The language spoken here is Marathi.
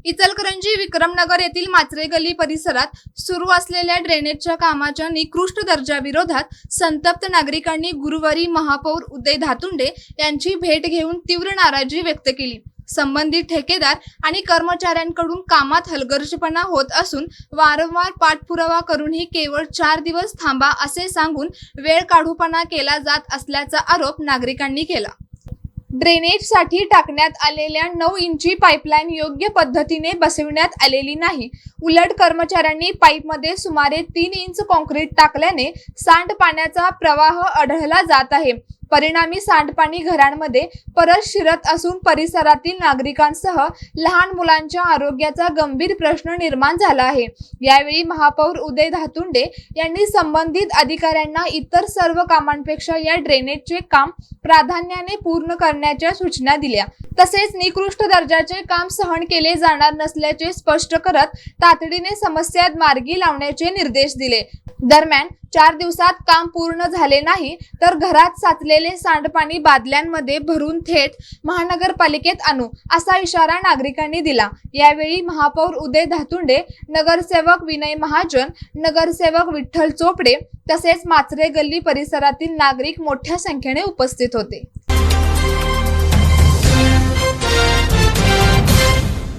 इचलकरंजी विक्रमनगर येथील माचरे गल्ली परिसरात सुरू असलेल्या ड्रेनेजच्या कामाच्या निकृष्ट दर्जाविरोधात संतप्त नागरिकांनी गुरुवारी महापौर उदय धातुंडे यांची भेट घेऊन तीव्र नाराजी व्यक्त केली। संबंधित ठेकेदार आणि कर्मचाऱ्यांकडून कामात हलगर्जीपणा होत असून वारंवार पाठपुरावा करूनही केवळ 4 दिवस थांबा असे सांगून वेळ काढूपणा केला जात असल्याचा आरोप नागरिकांनी केला। ड्रेनेजसाठी टाकण्यात आलेल्या 9 इंची पाईपलाईन योग्य पद्धतीने बसविण्यात आलेली नाही। उलट कर्मचाऱ्यांनी पाईपमध्ये सुमारे 3 इंच काँक्रीट टाकल्याने सांडपाण्याचा प्रवाह आढळला जात आहे। परिणामी सांडपाणी घरांमध्ये परत शिरत असून परिसरातील नागरिकांसह लहान मुलांच्या आरोग्याचा गंभीर प्रश्न निर्माण झाला आहे। यावेळी महापौर उदय धातुंडे यांनी संबंधित अधिकाऱ्यांना इतर सर्व कामांपेक्षा या ड्रेनेजचे काम प्राधान्याने पूर्ण करण्याच्या सूचना दिल्या। तसेच निकृष्ट दर्जाचे काम सहन केले जाणार नसल्याचे स्पष्ट करत तातडीने समस्या मार्गी लावण्याचे निर्देश दिले। दरम्यान 4 दिवसात काम पूर्ण झाले नाही तर घरात साचलेले सांडपाणी बादल्यांमध्ये भरून थेट महानगरपालिकेत आणू असा इशारा नागरिकांनी दिला। यावेळी महापौर उदय धातुंडे, नगरसेवक विनय महाजन, नगरसेवक विठ्ठल चोपडे तसेच माचरे गल्ली परिसरातील नागरिक मोठ्या संख्येने उपस्थित होते।